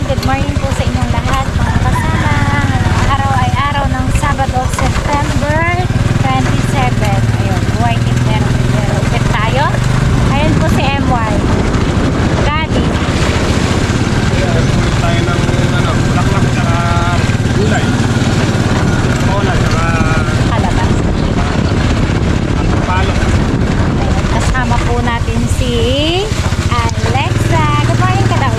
good morning po sa inyong lahat mga kasama. Ngayong araw ay araw ng Sabado, September 27. Ayun, buhay kitero ulit tayo. Ayun po si MY Daddy. Ulit tayo ng bulaklak tsaka gulay. Bola tsaka Kalabas. palo. Kasama po natin si Alexa. Good morning ka daw.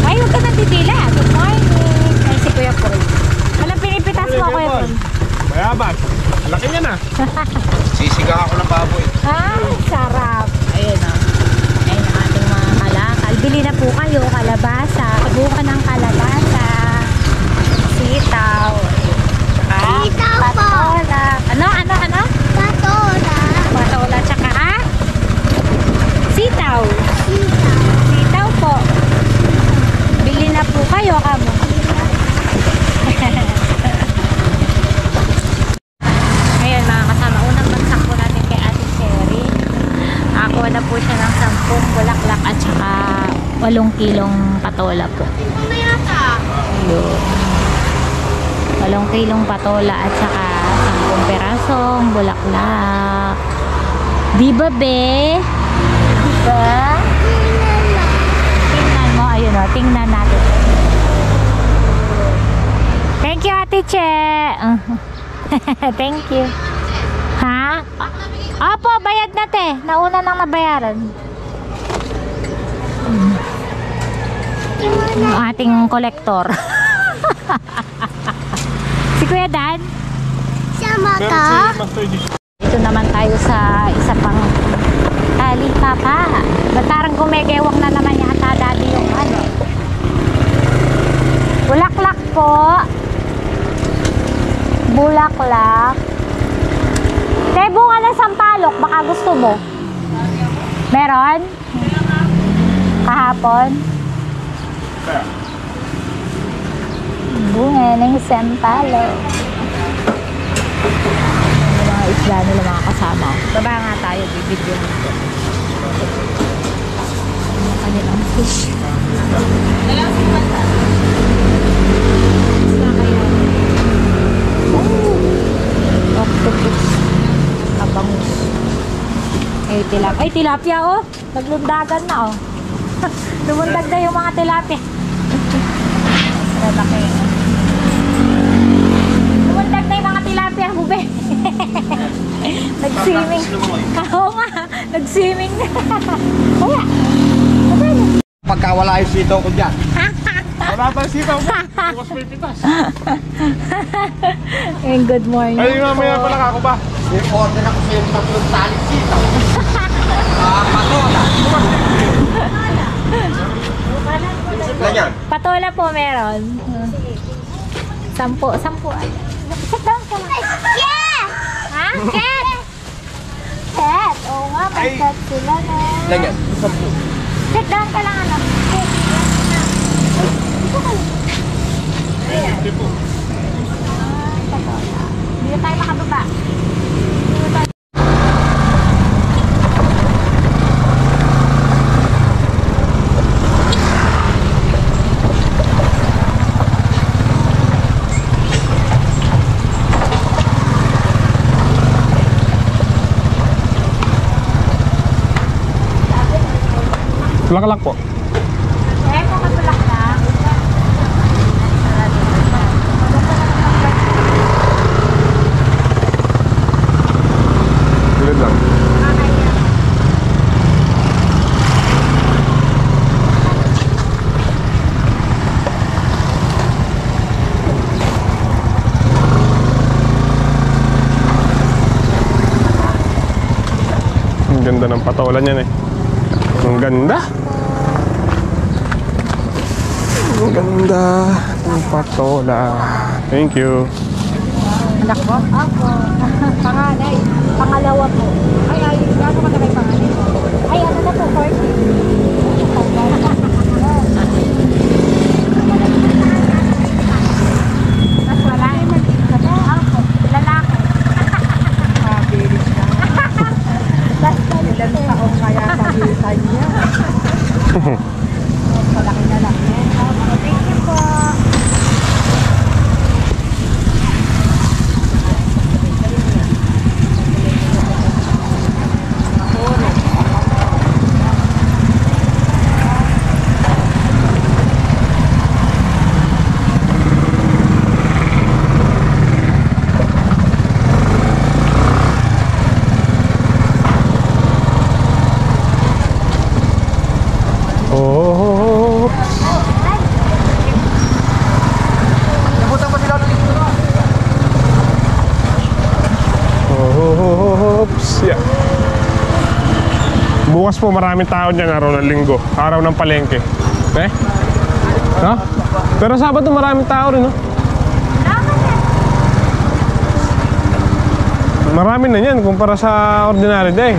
Ay, huwag ka nanditila. Good morning. Ay, si Kuya Paul. Walang pinipitas mo, Kuya Paul. Bayabas. Laki niya na. Sisigang ako ng baboy. Ay, sarap. Ayun o. Ayun ang ating mga kalakal. Bili na po kayo, kalabasa. Subukan ng kalabasa. Sitaw. Sitaw po. Patola. Ano? Patola. Patola tsaka sitaw. Sitaw. Sitaw po. Bili na po kayo, kamo. Ayun mga kasama, unang bagsak po natin kay Ate Cherry. Nakakuha na po siya ng 10 bulaklak at saka 8 kilong patola po. Ayun. 8 kilong patola at saka 10 perasong bulaklak. Diba be? Diba? Tingnan mo, ayun o, tingnan natin. Thank you, Ate Che. Thank you. Ha? Opo, bayad na te. Nauna nang nabayaran. Ang ating kolektor. Si Kuya Dan. Sama ka? Ito naman tayo sa isa pang talipapa. Ba't parang gumegewang na naman yata dati yung ano. Bulaklak po. Bulaklak. Kaya bunga ng sampalok, baka gusto mo. Meron? Kahapon? Bunga ng sampalok. Yung mga isla nila mga kasama. Baba nga tayo, bibidyo nito. Yung kanilang fish. Isla kaya. Octopus. Abangus. Eh, tilapia. Ay, tilapia oh. Naglundagan na oh. Lumundag na yung mga tilapia. Lalaki. Lumundag na yung mga tilapia, bube. Nag-swimming. Oo nga. Nag-swimming na. Kaya. Pagka wala yung sitaw ko dyan. Wala pa yung sitaw ko. Bukas may pitas. Good morning. Ay, mamaya pala ako ba? I-order ako sa yung tatlong talik sitaw. Patola. Ganyan. Patola po meron. 10. Sit down ka lang. Yeah! Ha? Cat! Cat? Oo nga, may Ay. cat sila na. Ganyan. Sit down ka lang, anak. Cat. Ito ka lang. Hindi po. Patola. Hindi na tayo makababa. Bulaklak po. Eh, kung matulak na. Bilid lang. Ang ganda ng patola niyan eh. Ang ganda. Ang ganda ng patola. Thank you. Anak mo? Ako. Panganay. Pangalawa po. Ay, gano'n ka na may panganay mo? Ay, ano na po, 40. Mas wala. Ako. Lalaki. Basta ilan taong kaya pagitan niya. Malaki na lang. Oh. Nabutan pa sila ng linggo na. Oops. Yeah. Bukas po maraming tao dyan, araw ng linggo. Araw ng palengke. Eh? Ha? Pero Sabado maraming tao rin, no? Marami na yan kumpara sa ordinary day.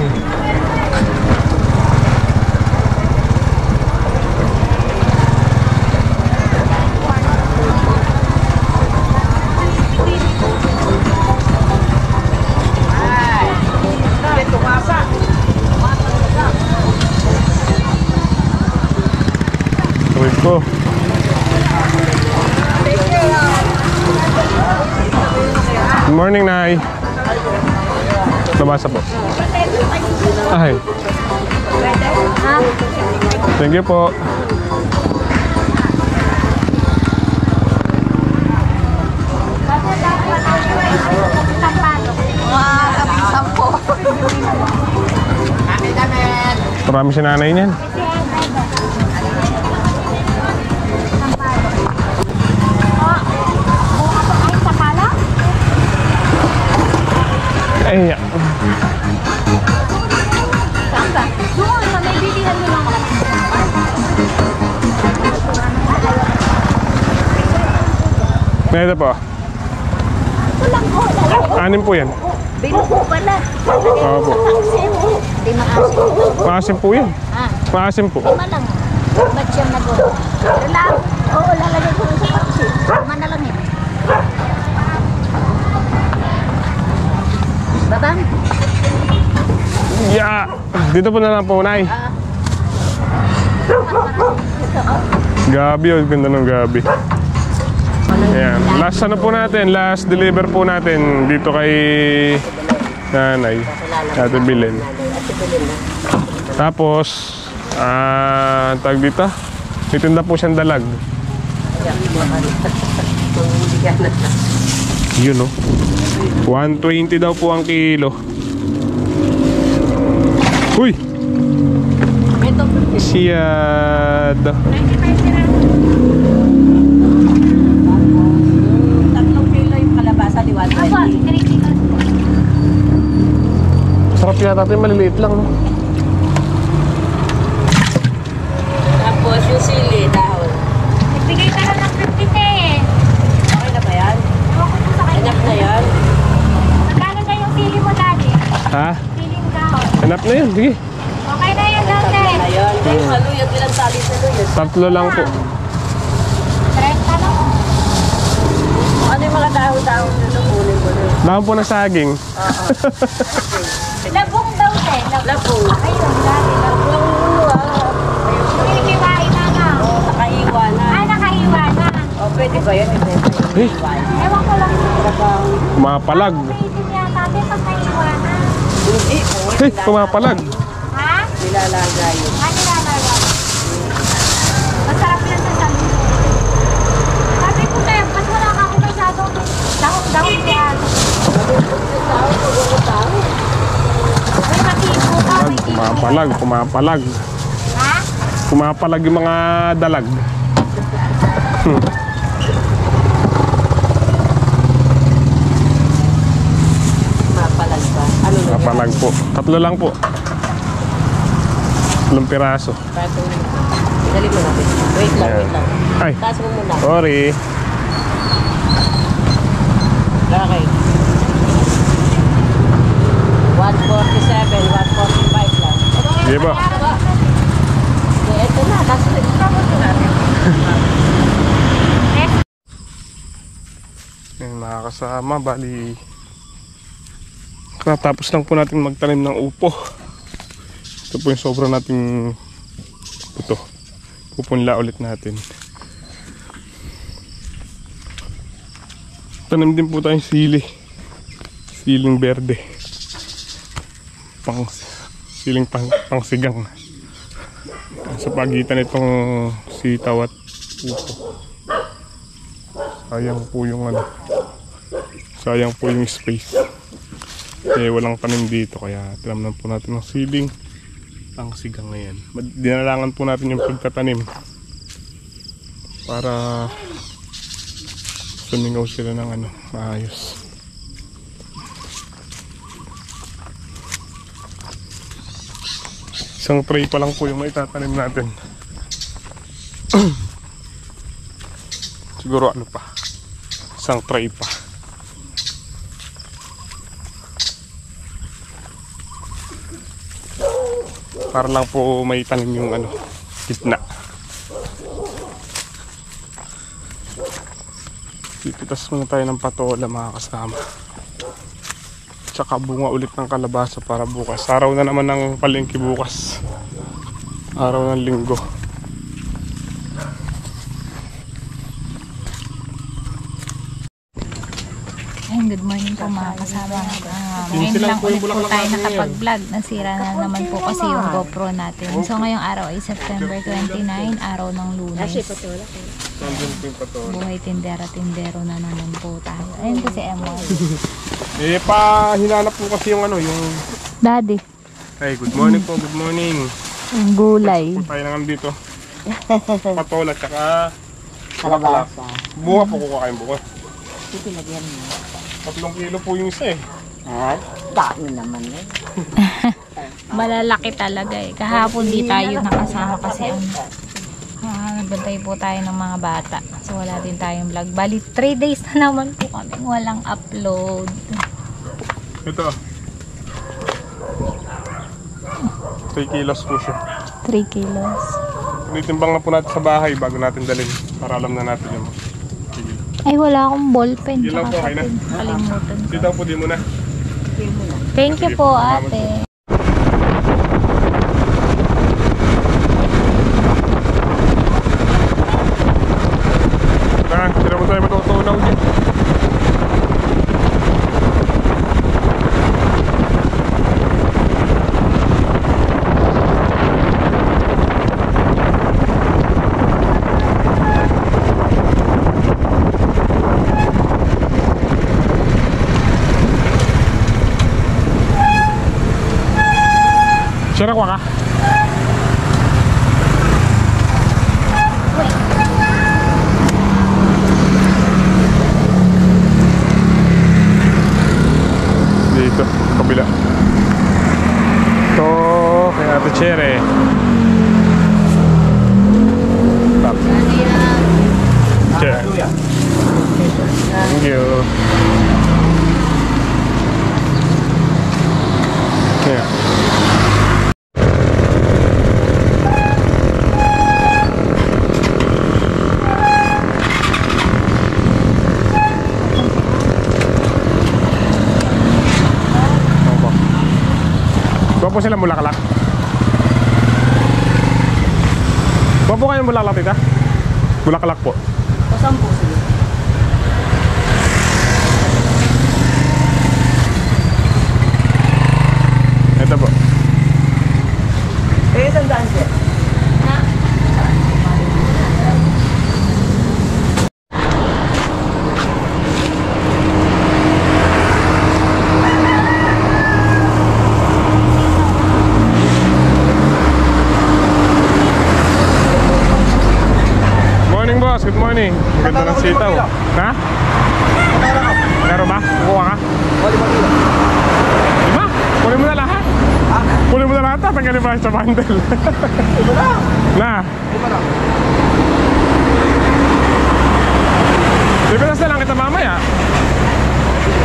Tuwid ko. Good morning, Nay. Nabasa po. Ay. Thank you po. Marami si nanay niyan. Ay, Doon, sa may bilihan mo lang. ito po. Anim po yan. Binuko pala. Oo po. Di maasim. Maasim po yan. Ah, Maasim po. lima lang. Ba't siyang nag-o? Lang. Oo, lalagay ko sa paksi. Lima na lang yun. Babang? Yeah. Dito po na lang po, Nay. Gabi, oh. Ganda ng gabi. Ayan. Last ano po natin, last deliver po natin dito kay nanay. Ate Bilen. Tapos, tag dito. Titinda po siyang dalag. Yun, oh. 120 daw po ang kilo. Uy! Siyad. 3 kilo yung kalabasa, di 120. Aba, 3 kilo. Sarap yata ito, maliliit lang, no? Tapos yung sili, dahon. Nagbigay ka lang ng 50 eh. Okay na ba yan? Ewan ko po sa kanya. Enough na yan? Magkano na yung pili mo dati? Ha? Piling kahon. Hanap na yun, sige. Okay na yan dati. Ayun. Yung haluyat, ilang tali sa haluyat. 3 lang po. 30 lang. Ano yung mga dahon-dahon na kunin mo na? Dahon po ng saging. Labong daw eh. Labong. Ayun, dati labong. Yung ulo ah. Kinikiwain na nga. Nakaiwa na. Ah, nakaiwa na. O, pwede ba yan? Eh, Ewan ko lang. pumapalag. Pwede niya dati pag naiwa na. Hindi. Eh, pumapalag. Ha? Nilalagay yun. Ah, nilalala. Masarap yan sa sabi. Sabi ko kayo, ba't wala ka ako masyadong dahon-dahon yan? Ay, matigo ka. May tigo. Pumapalag, pumapalag. Ha? Pumapalag yung mga dalag. Mapalag pa. Ano na yan? Pumapalag po. 3 lang po. 3 piraso. Patong. Dali mo natin. Wait lang, wait lang. Ay, Taas mo muna. sorry. Okay. 147, 145 lang. Sige po. Okay, ito na. Taas mo natin. Yan, mga kasama, bali katapos lang po natin magtanim ng upo. Ito po yung sobra nating ito. Pupunla ulit natin. Tanim din po tayong sili. Siling berde. Siling pangsigang. Sa pagitan itong sitaw at upo. Sayang po yung ano. Sayang po yung space. Eh walang tanim dito kaya tinamnan po natin ng siling ang sigang ngayon. Dinalangan po natin yung pagtatanim para sumingaw sila ng ano, maayos. Isang tray pa lang po yung maitatanim natin. Siguro ano pa, isang tray pa. Para lang po may tanim yung ano, gitna. Pipitas muna tayo ng patola mga kasama. Tsaka bunga ulit ng kalabasa para bukas. Araw na naman ng palengke bukas. Araw ng linggo. Ayun, good morning po mga kasama. Ngayon lang ulit po tayo nakapag-vlog. Nasira na naman po kasi yung GoPro natin. So ngayong araw ay September 29, araw ng Lunes. Buhay tindera-tindero na naman po tayo. Ayun po si M1. Hinanap po kasi yung ano, yung... Daddy. Hey, good morning po, good morning. Ang gulay. Po tayo na dito. Patola, tsaka... kalabasa. Bunga po kukakain bukas. Pinagyan mo. 3 kilo po yung isa eh. Dami naman eh. Malalaki talaga eh. Kahapon di tayo nakasama kasi nagbantay po tayo ng mga bata. So wala din tayong vlog. Bali 3 days na naman po kami walang upload. Ito. 3 kilos po siya. 3 kilos. Tinitimbang na po natin sa bahay bago natin dalhin. Para alam na natin yung kilo. Ay wala akong ballpen. Yun lang po, okay na. Kalimutan ko. Dito po, di mo na. Thank you po ate. Sila mo tayo matutunaw dyan. Siya nakuha ka? Dito, kabila. Ito, kay Ate Chere. Tap. Chere. Thank you. Yeah. Bawa po sila Bulaklak. Bawa po kayo Bulaklak, tita? Bulaklak po. Pasang po sila. Ito po. Eh, sandaan siya. Morning boss, good morning. Ganda ng sitaw. Ha? Meron ba? Kukuha ka? 5 Kunin mo na lahat. Kunin mo na lahat, tatanggalin pa sa bundle. Na. Lipitas na lang kita mamaya.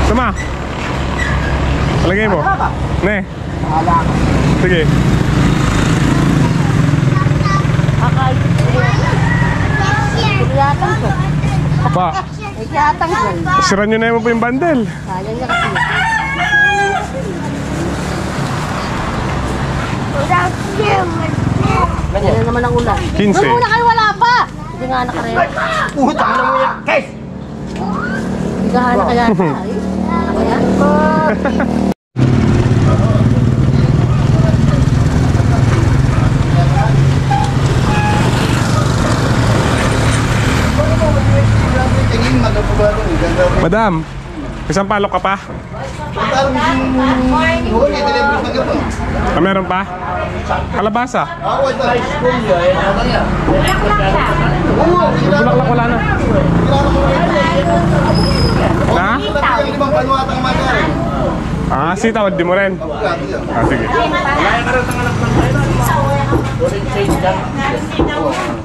Sama. Palagay mo. Ne. Sige. Kiyatang ko. Pa. Kiyatang ko. Siran nyo na mo po yung bundle. Sayang niya kasi. Ganyan na naman ang ulan. 15. Doon muna kayo, wala pa. Hindi nga nakarela. Utang na mo yan, guys! Hindi ka hana kaya. Ay, ano kaya? Tingin, magpapalo. Madam, Isang palok ka pa? Ah, meron pa? Kalabasa? Bulaklak wala na. Na? Ah, sitaw, di mo rin. Ah, sige.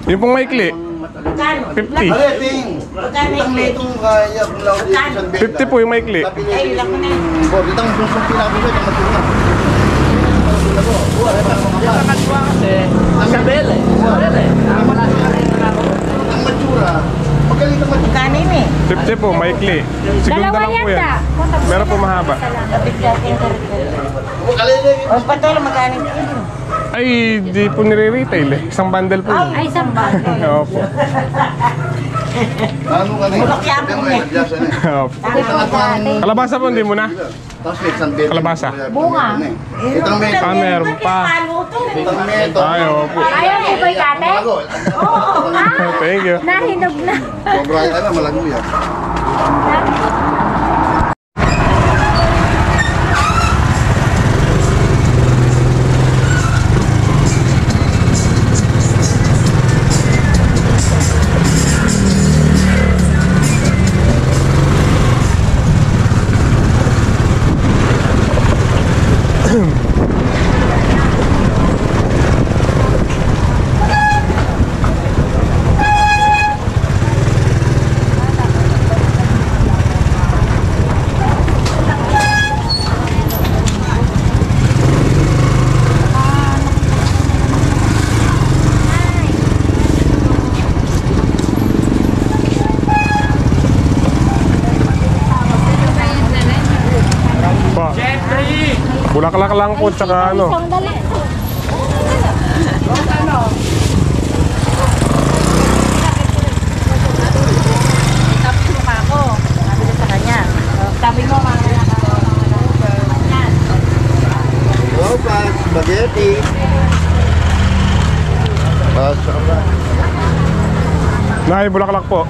Yung pong maikli? 50. 50 po yung maikli. Kanin eh. 50 po, maikli. Segunda lang po yan. Meron po mahaba. O patol, magkanin kilo. Ay, di po nire-retail eh. Isang bundle po. Ay, isang bago. Opo. Ano ka na? Opo. Kalabasa po, hindi mo na. Kalabasa. Bunga. Ah, meron pa. Ay, opo. Ayaw mo ba yung ate? Oo. Thank you. Nahinog na. Sobra yan, malago yan. Pa. Bulaklak lang po, tsaka ano. Sandali. Tapos mukha ko. Sabi ko sa kanya. Sabi mo, mga Wow, pa, spaghetti. Saka Nay, bulaklak po.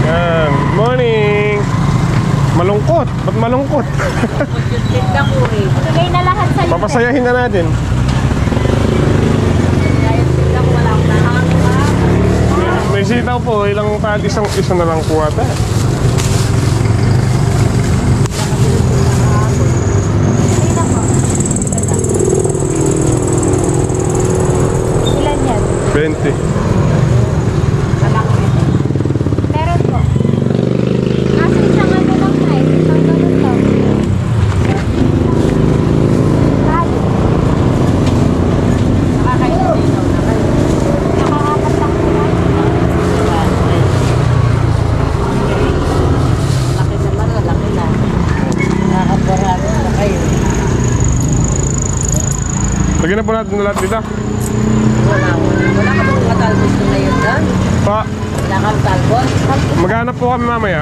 Yan. Morning! Malungkot. Ba't malungkot? Bigay na lahat sa Papasayahin na natin. May sitaw po. Ilang tag? Isa na lang po ata. ilan yan? 20. Meron po. Kasi isang ano lang tayo. Isang ganun lang. Kali. Nakakapat lang sila. laki naman, laki na. Nakakaparami na kayo. Lagyan na po natin lahat dito. Wala ka bang matalbos na yun doon? Pa, Wala kang talbos? maghanap po kami mamaya.